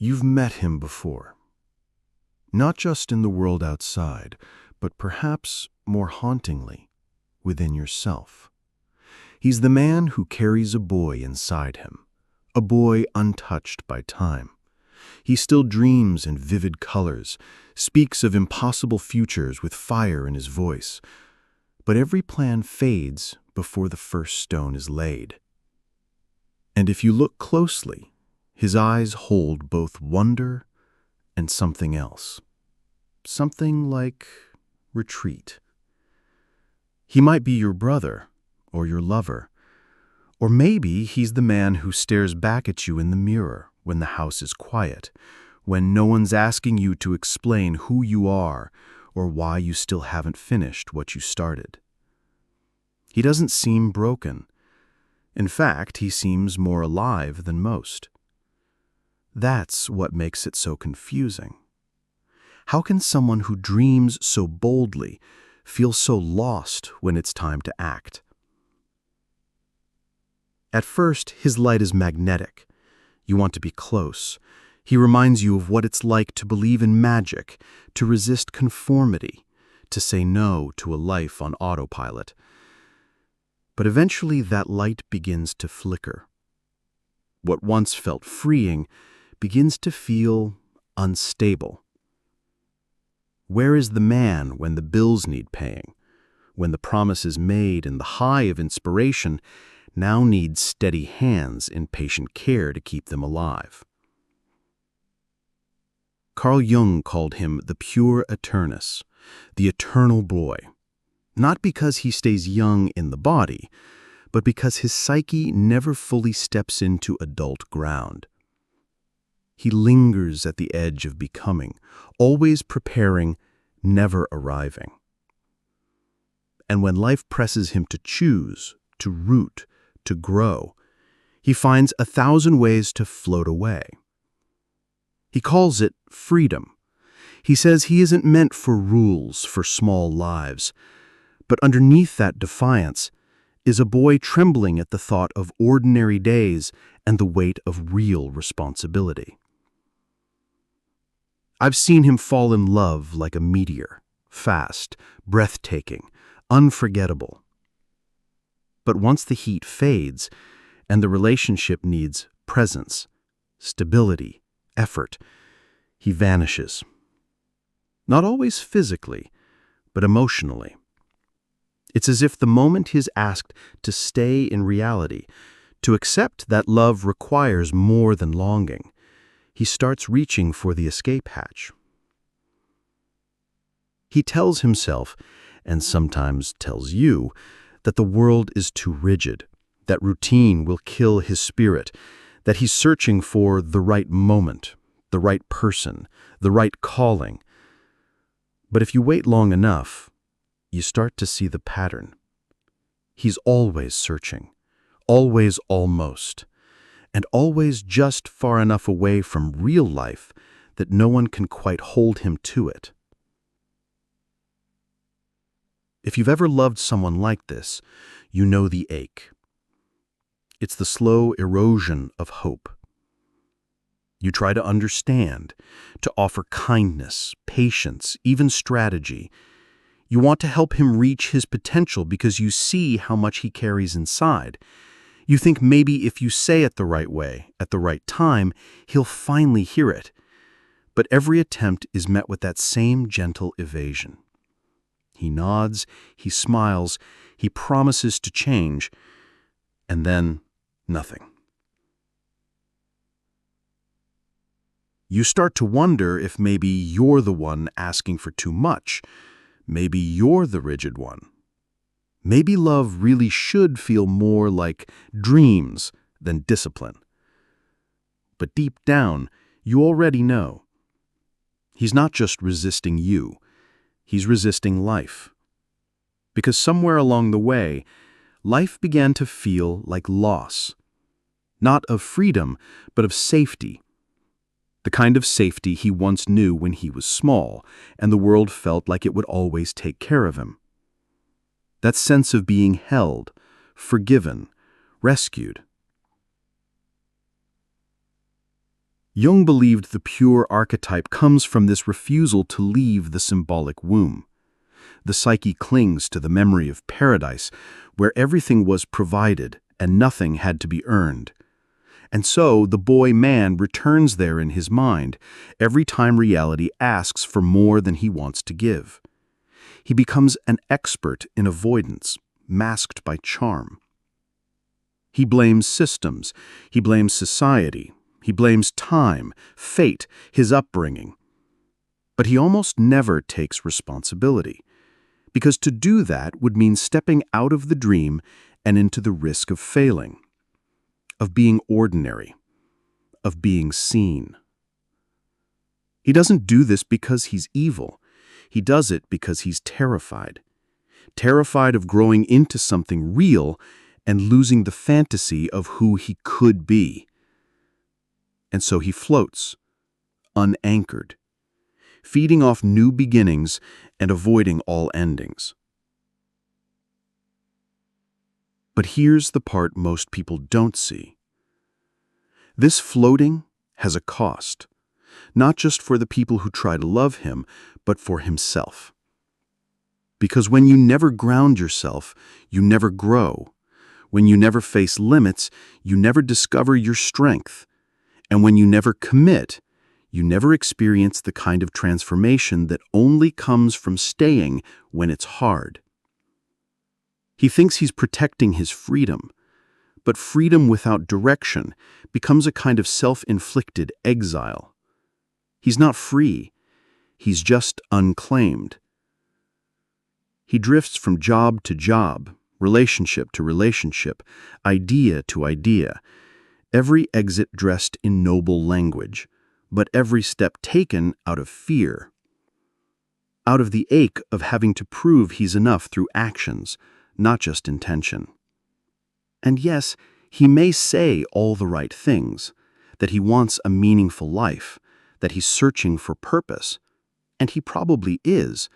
You've met him before, not just in the world outside, but perhaps more hauntingly, within yourself. He's the man who carries a boy inside him, a boy untouched by time. He still dreams in vivid colors, speaks of impossible futures with fire in his voice, but every plan fades before the first stone is laid. And if you look closely, his eyes hold both wonder and something else. Something like retreat. He might be your brother or your lover, or maybe he's the man who stares back at you in the mirror when the house is quiet, when no one's asking you to explain who you are or why you still haven't finished what you started. He doesn't seem broken. In fact, he seems more alive than most. That's what makes it so confusing. How can someone who dreams so boldly feel so lost when it's time to act? At first, his light is magnetic. You want to be close. He reminds you of what it's like to believe in magic, to resist conformity, to say no to a life on autopilot. But eventually that light begins to flicker. What once felt freeing begins to feel unstable. Where is the man when the bills need paying? When the promises made and the high of inspiration now need steady hands in patient care to keep them alive? Carl Jung called him the pure eternus, the eternal boy, not because he stays young in the body, but because his psyche never fully steps into adult ground. He lingers at the edge of becoming, always preparing, never arriving. And when life presses him to choose, to root, to grow, he finds 1,000 ways to float away. He calls it freedom. He says he isn't meant for rules, for small lives, but underneath that defiance is a boy trembling at the thought of ordinary days and the weight of real responsibility. I've seen him fall in love like a meteor, fast, breathtaking, unforgettable. But once the heat fades and the relationship needs presence, stability, effort, he vanishes. Not always physically, but emotionally. It's as if the moment he's asked to stay in reality, to accept that love requires more than longing, he starts reaching for the escape hatch. He tells himself, and sometimes tells you, that the world is too rigid, that routine will kill his spirit, that he's searching for the right moment, the right person, the right calling. But if you wait long enough, you start to see the pattern. He's always searching, always almost, and always just far enough away from real life that no one can quite hold him to it. If you've ever loved someone like this, you know the ache. It's the slow erosion of hope. You try to understand, to offer kindness, patience, even strategy. You want to help him reach his potential because you see how much he carries inside. You think maybe if you say it the right way, at the right time, he'll finally hear it. But every attempt is met with that same gentle evasion. He nods, he smiles, he promises to change, and then nothing. You start to wonder if maybe you're the one asking for too much. Maybe you're the rigid one. Maybe love really should feel more like dreams than discipline. But deep down, you already know. He's not just resisting you, he's resisting life. Because somewhere along the way, life began to feel like loss. Not of freedom, but of safety. The kind of safety he once knew when he was small, and the world felt like it would always take care of him. That sense of being held, forgiven, rescued. Jung believed the pure archetype comes from this refusal to leave the symbolic womb. The psyche clings to the memory of paradise, where everything was provided and nothing had to be earned. And so the boy-man returns there in his mind every time reality asks for more than he wants to give. He becomes an expert in avoidance, masked by charm. He blames systems, he blames society, he blames time, fate, his upbringing. But he almost never takes responsibility, because to do that would mean stepping out of the dream and into the risk of failing, of being ordinary, of being seen. He doesn't do this because he's evil. He does it because he's terrified. Terrified of growing into something real and losing the fantasy of who he could be. And so he floats, unanchored, feeding off new beginnings and avoiding all endings. But here's the part most people don't see. This floating has a cost, not just for the people who try to love him, but for himself. Because when you never ground yourself, you never grow. When you never face limits, you never discover your strength. And when you never commit, you never experience the kind of transformation that only comes from staying when it's hard. He thinks he's protecting his freedom, but freedom without direction becomes a kind of self-inflicted exile. He's not free, he's just unclaimed. He drifts from job to job, relationship to relationship, idea to idea, every exit dressed in noble language, but every step taken out of fear. Out of the ache of having to prove he's enough through actions, not just intention. And yes, he may say all the right things, that he wants a meaningful life, that he's searching for purpose, and he probably is,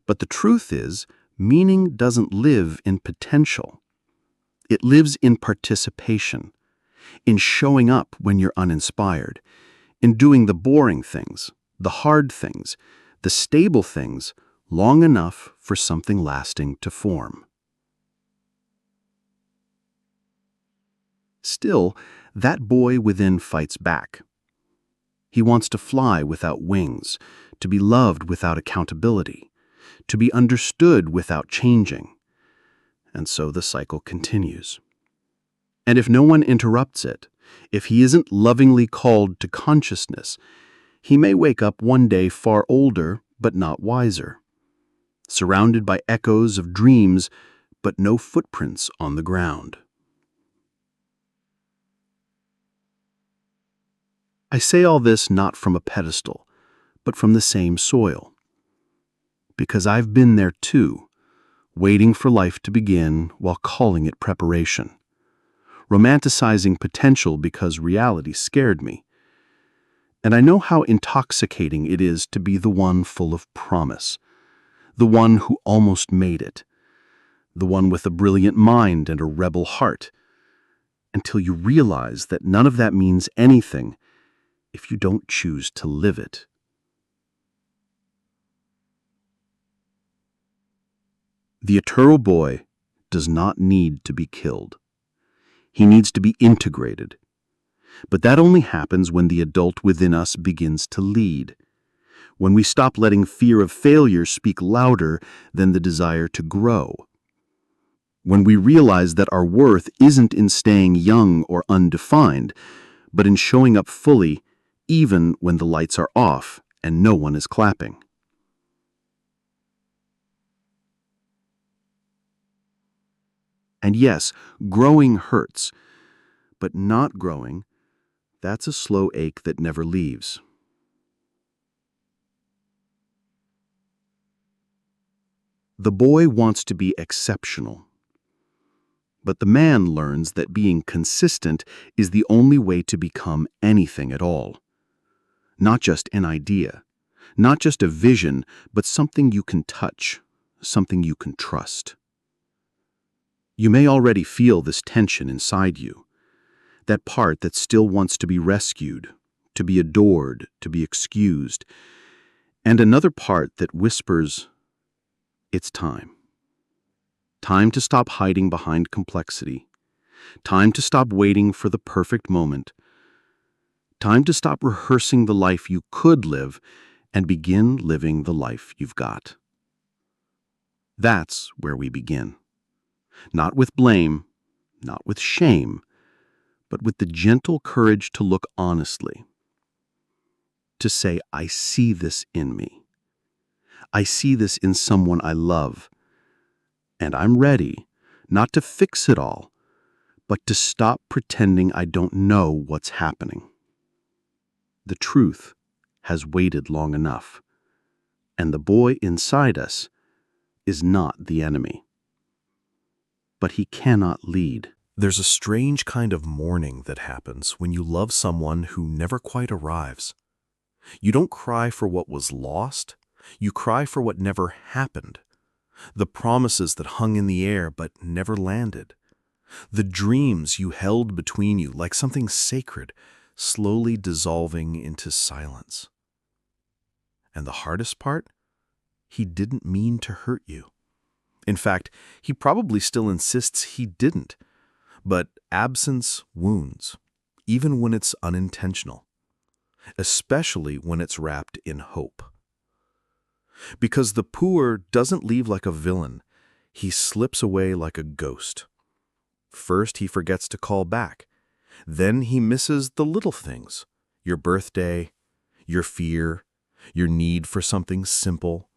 but the truth is, meaning doesn't live in potential. It lives in participation, in showing up when you're uninspired, in doing the boring things, the hard things, the stable things, long enough for something lasting to form. Still, that boy within fights back. He wants to fly without wings, to be loved without accountability, to be understood without changing. And so the cycle continues. And if no one interrupts it, if he isn't lovingly called to consciousness, he may wake up one day far older but not wiser, surrounded by echoes of dreams but no footprints on the ground. I say all this not from a pedestal, but from the same soil. Because I've been there too, waiting for life to begin while calling it preparation, romanticizing potential because reality scared me. And I know how intoxicating it is to be the one full of promise, the one who almost made it, the one with a brilliant mind and a rebel heart, until you realize that none of that means anything if you don't choose to live it. The eternal boy does not need to be killed. He needs to be integrated. But that only happens when the adult within us begins to lead, when we stop letting fear of failure speak louder than the desire to grow, when we realize that our worth isn't in staying young or undefined, but in showing up fully even when the lights are off and no one is clapping. And yes, growing hurts, but not growing, that's a slow ache that never leaves. The boy wants to be exceptional, but the man learns that being consistent is the only way to become anything at all. Not just an idea, not just a vision, but something you can touch, something you can trust. You may already feel this tension inside you, that part that still wants to be rescued, to be adored, to be excused, and another part that whispers, it's time. Time to stop hiding behind complexity. Time to stop waiting for the perfect moment. Time to stop rehearsing the life you could live and begin living the life you've got. That's where we begin. Not with blame, not with shame, but with the gentle courage to look honestly. To say, I see this in me. I see this in someone I love. And I'm ready, not to fix it all, but to stop pretending I don't know what's happening. The truth has waited long enough, and the boy inside us is not the enemy. But he cannot lead. There's a strange kind of mourning that happens when you love someone who never quite arrives. You don't cry for what was lost, you cry for what never happened. The promises that hung in the air but never landed. The dreams you held between you like something sacred, slowly dissolving into silence. And the hardest part? He didn't mean to hurt you. In fact, he probably still insists he didn't. But absence wounds, even when it's unintentional, especially when it's wrapped in hope. Because the poor doesn't leave like a villain, he slips away like a ghost. First, he forgets to call back. Then he misses the little things, your birthday, your fear, your need for something simple.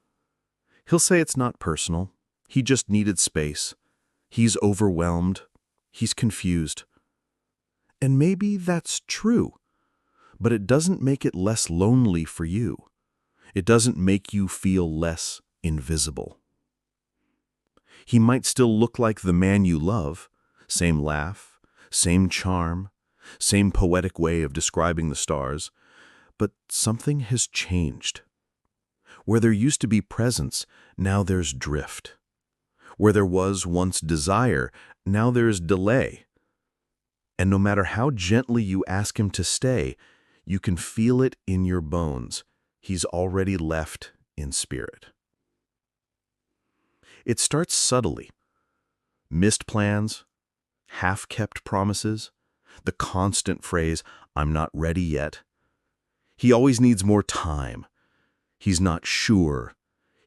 He'll say it's not personal. He just needed space. He's overwhelmed. He's confused. And maybe that's true, but it doesn't make it less lonely for you. It doesn't make you feel less invisible. He might still look like the man you love, same laugh, same charm, same poetic way of describing the stars, but something has changed. Where there used to be presence, now there's drift. Where there was once desire, now there's delay. And no matter how gently you ask him to stay, you can feel it in your bones. He's already left in spirit. It starts subtly. Missed plans, half-kept promises, the constant phrase, I'm not ready yet. He always needs more time. He's not sure.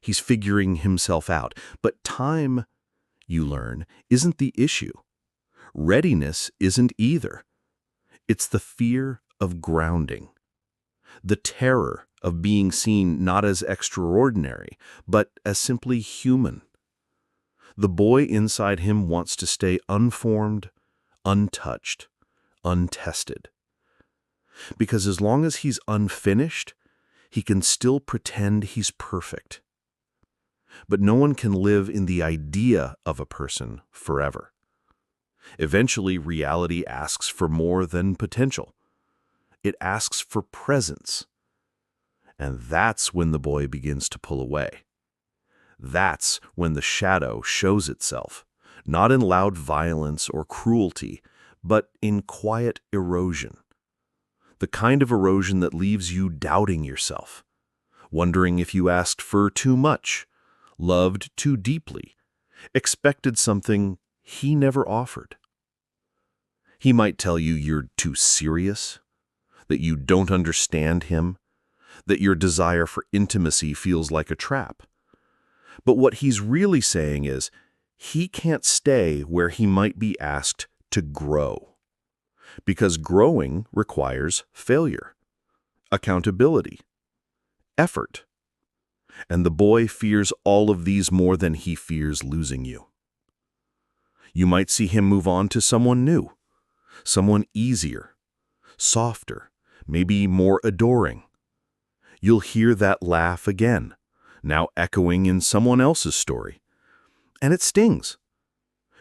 He's figuring himself out. But time, you learn, isn't the issue. Readiness isn't either. It's the fear of grounding. The terror of being seen not as extraordinary, but as simply human. The boy inside him wants to stay unformed, untouched, untested. Because as long as he's unfinished, he can still pretend he's perfect. But no one can live in the idea of a person forever. Eventually, reality asks for more than potential. It asks for presence. And that's when the boy begins to pull away. That's when the shadow shows itself, not in loud violence or cruelty, but in quiet erosion. The kind of erosion that leaves you doubting yourself, wondering if you asked for too much, loved too deeply, expected something he never offered. He might tell you you're too serious, that you don't understand him, that your desire for intimacy feels like a trap. But what he's really saying is, he can't stay where he might be asked to grow. Because growing requires failure, accountability, effort. And the boy fears all of these more than he fears losing you. You might see him move on to someone new, someone easier, softer, maybe more adoring. You'll hear that laugh again, now echoing in someone else's story. And it stings,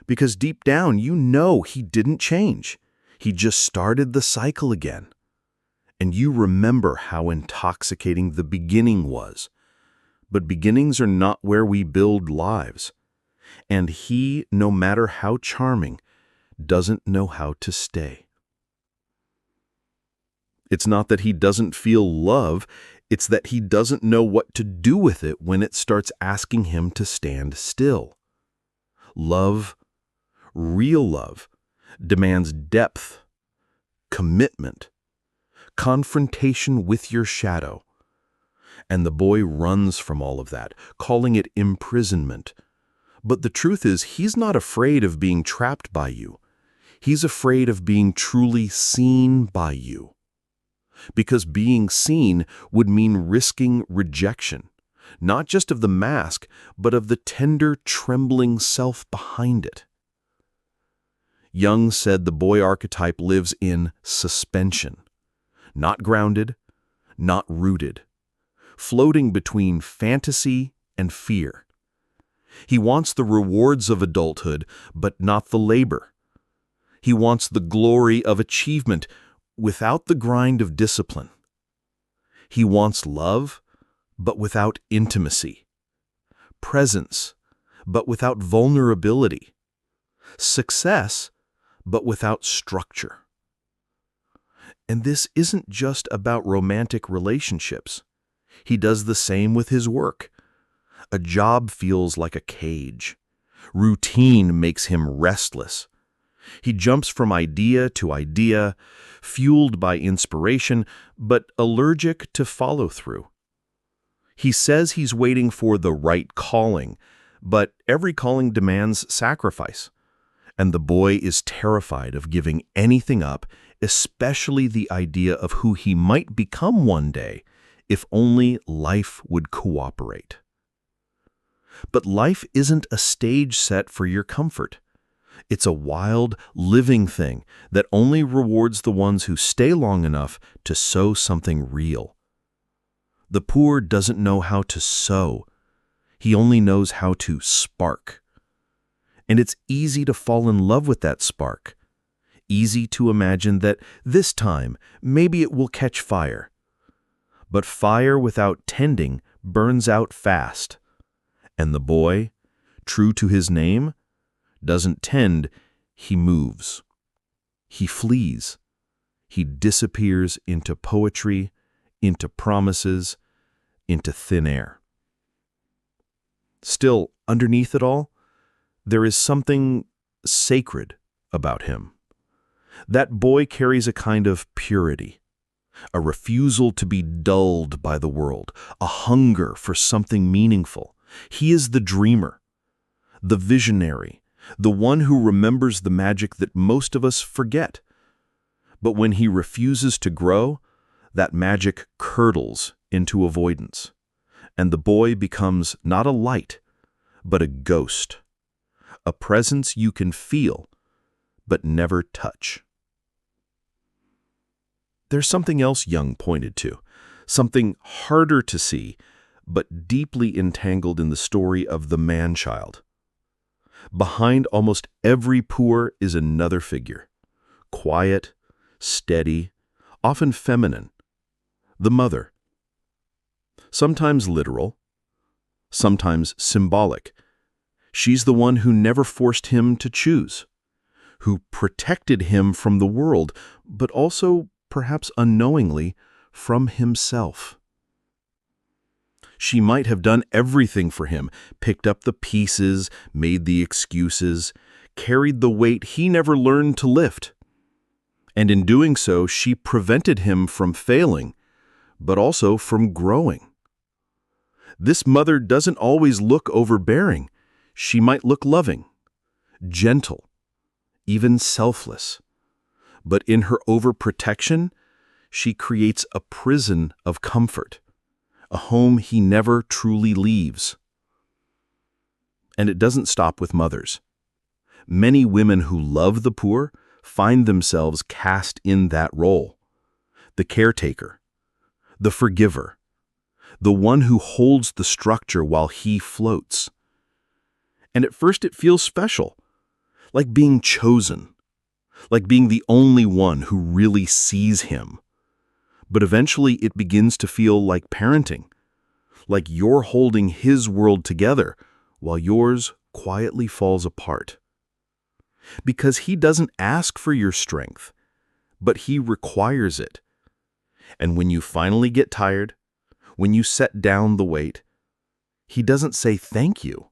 because deep down you know he didn't change. He just started the cycle again. And you remember how intoxicating the beginning was. But beginnings are not where we build lives. And he, no matter how charming, doesn't know how to stay. It's not that he doesn't feel love, it's that he doesn't know what to do with it when it starts asking him to stand still. Love, real love, demands depth, commitment, confrontation with your shadow. And the boy runs from all of that, calling it imprisonment. But the truth is, he's not afraid of being trapped by you. He's afraid of being truly seen by you. Because being seen would mean risking rejection, not just of the mask, but of the tender, trembling self behind it. Jung said the boy archetype lives in suspension, not grounded, not rooted, floating between fantasy and fear. He wants the rewards of adulthood, but not the labor. He wants the glory of achievement without the grind of discipline. He wants love, but without intimacy. Presence, but without vulnerability. Success, but without structure. And this isn't just about romantic relationships. He does the same with his work. A job feels like a cage. Routine makes him restless. He jumps from idea to idea, fueled by inspiration, but allergic to follow-through. He says he's waiting for the right calling, but every calling demands sacrifice. And the boy is terrified of giving anything up, especially the idea of who he might become one day, if only life would cooperate. But life isn't a stage set for your comfort. It's a wild, living thing that only rewards the ones who stay long enough to sow something real. The poor doesn't know how to sow. He only knows how to spark. And it's easy to fall in love with that spark. Easy to imagine that this time, maybe it will catch fire. But fire without tending burns out fast. And the boy, true to his name, doesn't tend, he moves. He flees. He disappears into poetry, into promises, into thin air. Still, underneath it all, there is something sacred about him. That boy carries a kind of purity, a refusal to be dulled by the world, a hunger for something meaningful. He is the dreamer, the visionary, the one who remembers the magic that most of us forget. But when he refuses to grow, that magic curdles into avoidance, and the boy becomes not a light, but a ghost, a presence you can feel, but never touch. There's something else Jung pointed to, something harder to see, but deeply entangled in the story of the man-child. Behind almost every poor is another figure, quiet, steady, often feminine, the mother. Sometimes literal, sometimes symbolic. She's the one who never forced him to choose, who protected him from the world, but also, perhaps unknowingly, from himself. She might have done everything for him, picked up the pieces, made the excuses, carried the weight he never learned to lift. And in doing so, she prevented him from failing, but also from growing. This mother doesn't always look overbearing. She might look loving, gentle, even selfless. But in her overprotection, she creates a prison of comfort, a home he never truly leaves. And it doesn't stop with mothers. Many women who love the poor find themselves cast in that role. The caretaker, the forgiver, the one who holds the structure while he floats. And at first it feels special, like being chosen, like being the only one who really sees him. But eventually it begins to feel like parenting, like you're holding his world together while yours quietly falls apart. Because he doesn't ask for your strength, but he requires it. And when you finally get tired, when you set down the weight, he doesn't say thank you.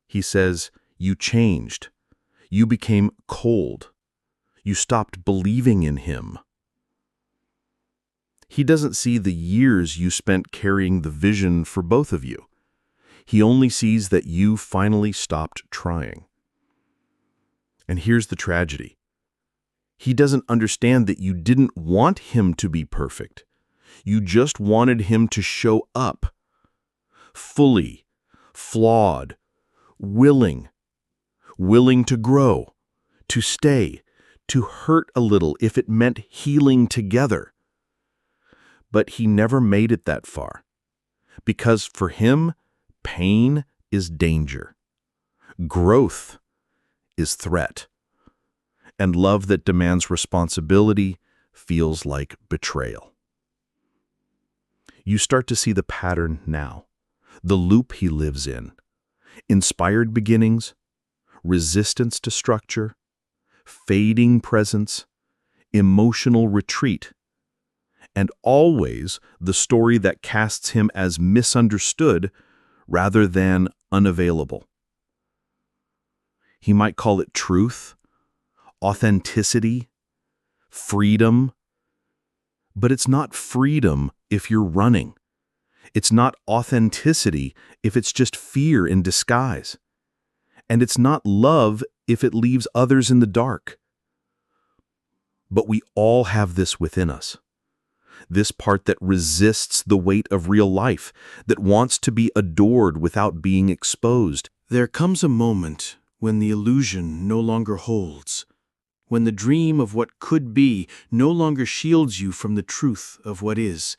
He says, you changed. You became cold. You stopped believing in him. He doesn't see the years you spent carrying the vision for both of you. He only sees that you finally stopped trying. And here's the tragedy. He doesn't understand that you didn't want him to be perfect. You just wanted him to show up. Fully, flawed, willing to grow, to stay, to hurt a little if it meant healing together. But he never made it that far, because for him, pain is danger. Growth is threat. And love that demands responsibility feels like betrayal. You start to see the pattern now, the loop he lives in. Inspired beginnings, resistance to structure, fading presence, emotional retreat, and always the story that casts him as misunderstood rather than unavailable. He might call it truth, authenticity, freedom, but it's not freedom if you're running. It's not authenticity if it's just fear in disguise. And it's not love if it leaves others in the dark. But we all have this within us. This part that resists the weight of real life, that wants to be adored without being exposed. There comes a moment when the illusion no longer holds, when the dream of what could be no longer shields you from the truth of what is.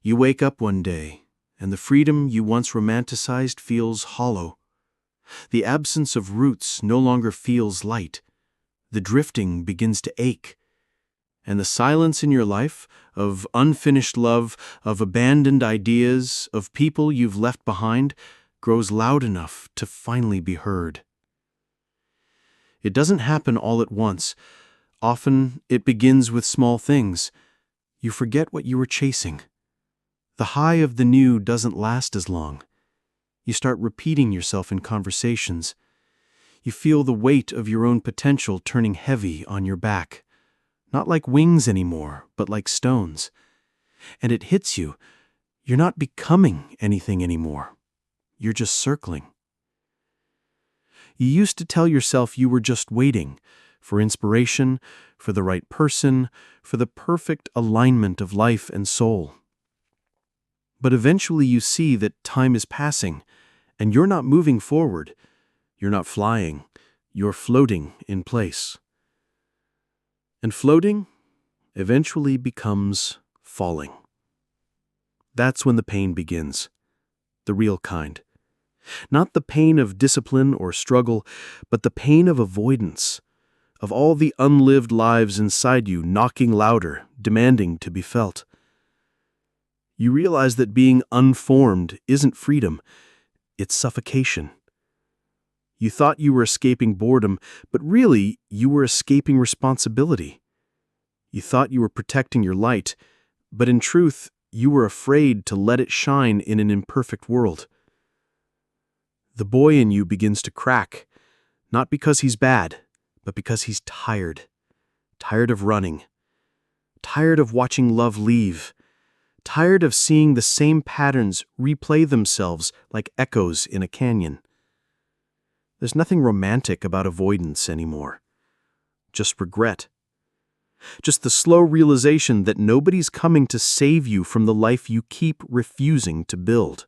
You wake up one day, and the freedom you once romanticized feels hollow. The absence of roots no longer feels light. The drifting begins to ache. And the silence in your life, of unfinished love, of abandoned ideas, of people you've left behind, grows loud enough to finally be heard. It doesn't happen all at once. Often it begins with small things. You forget what you were chasing. The high of the new doesn't last as long. You start repeating yourself in conversations. You feel the weight of your own potential turning heavy on your back. Not like wings anymore, but like stones. And it hits you. You're not becoming anything anymore. You're just circling. You used to tell yourself you were just waiting for inspiration, for the right person, for the perfect alignment of life and soul. But eventually you see that time is passing, and you're not moving forward. You're not flying. You're floating in place. And floating eventually becomes falling. That's when the pain begins, the real kind. Not the pain of discipline or struggle, but the pain of avoidance, of all the unlived lives inside you knocking louder, demanding to be felt. You realize that being unformed isn't freedom, it's suffocation. You thought you were escaping boredom, but really you were escaping responsibility. You thought you were protecting your light, but in truth, you were afraid to let it shine in an imperfect world. The boy in you begins to crack, not because he's bad, but because he's tired. Tired of running. Tired of watching love leave. Tired of seeing the same patterns replay themselves like echoes in a canyon. There's nothing romantic about avoidance anymore. Just regret. Just the slow realization that nobody's coming to save you from the life you keep refusing to build.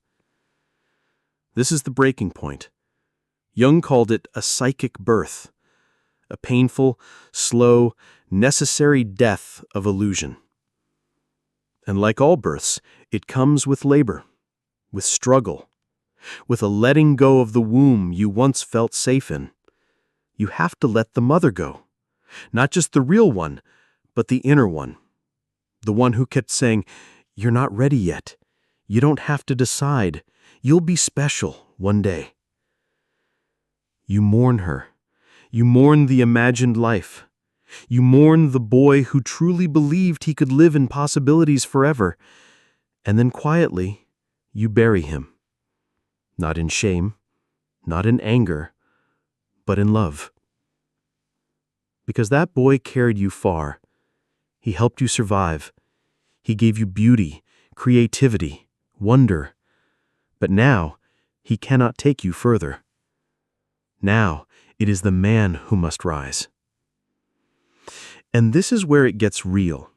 This is the breaking point. Jung called it a psychic birth, a painful, slow, necessary death of illusion. And like all births, it comes with labor, with struggle, with a letting go of the womb you once felt safe in. You have to let the mother go. Not just the real one, but the inner one. The one who kept saying, "You're not ready yet. You don't have to decide. You'll be special one day." You mourn her. You mourn the imagined life. You mourn the boy who truly believed he could live in possibilities forever. And then quietly, you bury him. Not in shame, not in anger, but in love. Because that boy carried you far. He helped you survive. He gave you beauty, creativity, wonder. But now, he cannot take you further. Now, it is the man who must rise. And this is where it gets real.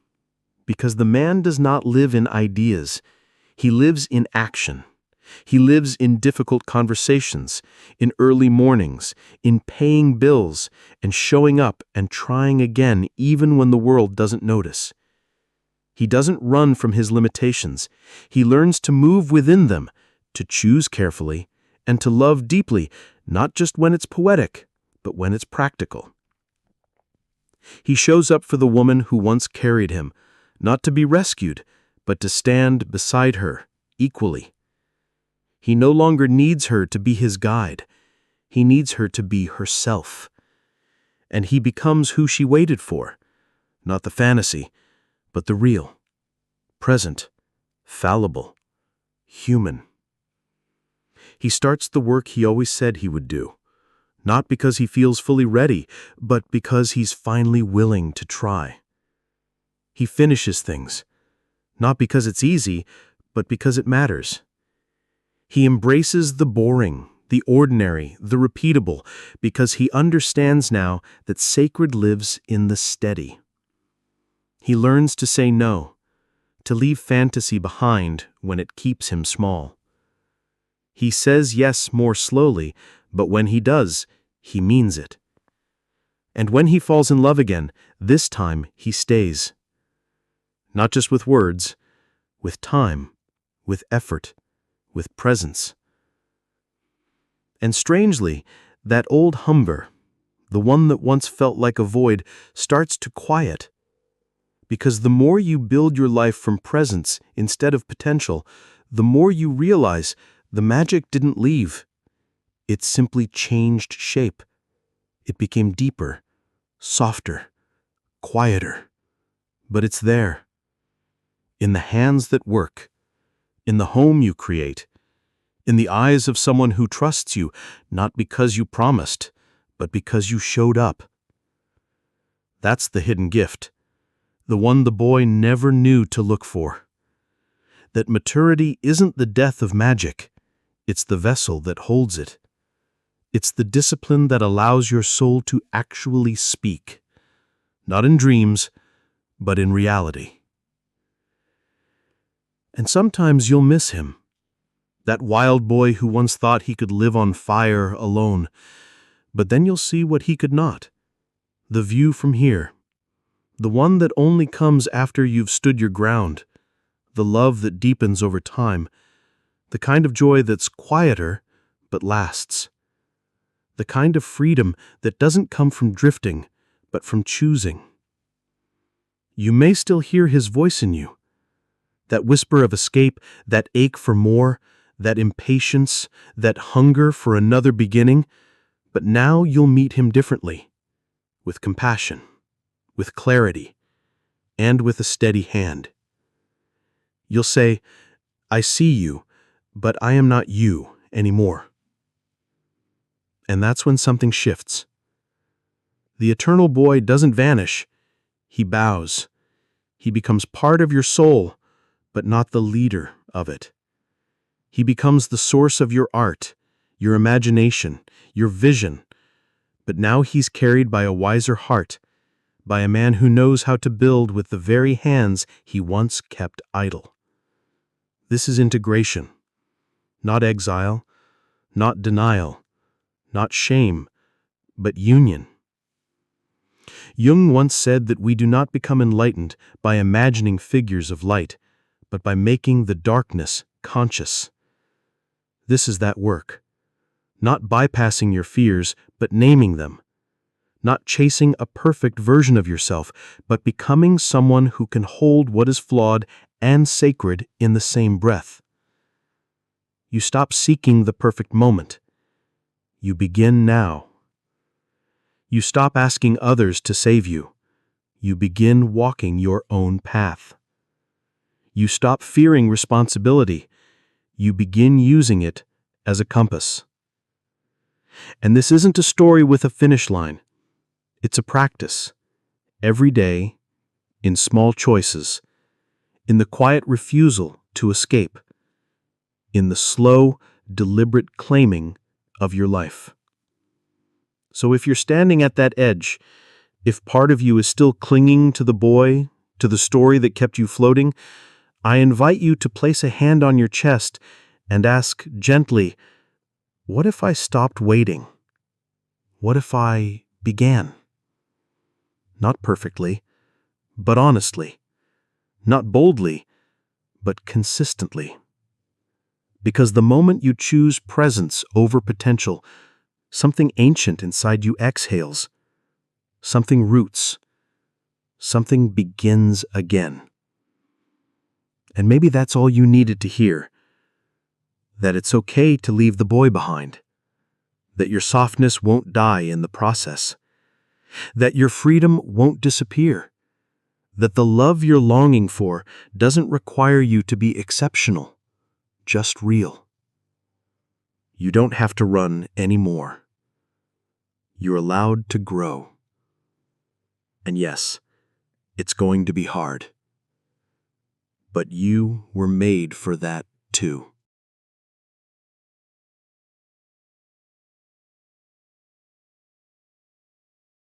Because the man does not live in ideas. He lives in action. He lives in difficult conversations, in early mornings, in paying bills, and showing up and trying again even when the world doesn't notice. He doesn't run from his limitations. He learns to move within them, to choose carefully, and to love deeply, not just when it's poetic, but when it's practical. He shows up for the woman who once carried him, not to be rescued, but to stand beside her, equally. He no longer needs her to be his guide. He needs her to be herself. And he becomes who she waited for, not the fantasy, but the real, present, fallible, human. He starts the work he always said he would do, not because he feels fully ready, but because he's finally willing to try. He finishes things, not because it's easy, but because it matters. He embraces the boring, the ordinary, the repeatable, because he understands now that sacred lives in the steady. He learns to say no, to leave fantasy behind when it keeps him small. He says yes more slowly, but when he does, he means it. And when he falls in love again, this time he stays. Not just with words, with time, with effort, with presence. And strangely, that old hunger, the one that once felt like a void, starts to quiet. Because the more you build your life from presence instead of potential, the more you realize the magic didn't leave. It simply changed shape. It became deeper, softer, quieter. But it's there. In the hands that work, in the home you create, in the eyes of someone who trusts you, not because you promised, but because you showed up. That's the hidden gift, the one the boy never knew to look for. That maturity isn't the death of magic, it's the vessel that holds it. It's the discipline that allows your soul to actually speak, not in dreams, but in reality. And sometimes you'll miss him. That wild boy who once thought he could live on fire alone. But then you'll see what he could not. The view from here. The one that only comes after you've stood your ground. The love that deepens over time. The kind of joy that's quieter, but lasts. The kind of freedom that doesn't come from drifting, but from choosing. You may still hear his voice in you. That whisper of escape, that ache for more, that impatience, that hunger for another beginning, but now you'll meet him differently, with compassion, with clarity, and with a steady hand. You'll say, I see you, but I am not you anymore. And that's when something shifts. The eternal boy doesn't vanish. He bows. He becomes part of your soul, but not the leader of it. He becomes the source of your art, your imagination, your vision. But now he's carried by a wiser heart, by a man who knows how to build with the very hands he once kept idle. This is integration, not exile, not denial, not shame, but union. Jung once said that we do not become enlightened by imagining figures of light, but by making the darkness conscious. This is that work. Not bypassing your fears, but naming them. Not chasing a perfect version of yourself, but becoming someone who can hold what is flawed and sacred in the same breath. You stop seeking the perfect moment. You begin now. You stop asking others to save you. You begin walking your own path. You stop fearing responsibility. You begin using it as a compass. And this isn't a story with a finish line. It's a practice. Every day, in small choices, in the quiet refusal to escape, in the slow, deliberate claiming of your life. So if you're standing at that edge, if part of you is still clinging to the boy, to the story that kept you floating, I invite you to place a hand on your chest and ask gently, what if I stopped waiting? What if I began? Not perfectly, but honestly. Not boldly, but consistently. Because the moment you choose presence over potential, something ancient inside you exhales, something roots, something begins again. And maybe that's all you needed to hear, that it's okay to leave the boy behind, that your softness won't die in the process, that your freedom won't disappear, that the love you're longing for doesn't require you to be exceptional, just real. You don't have to run anymore. You're allowed to grow. And yes, it's going to be hard. But you were made for that too.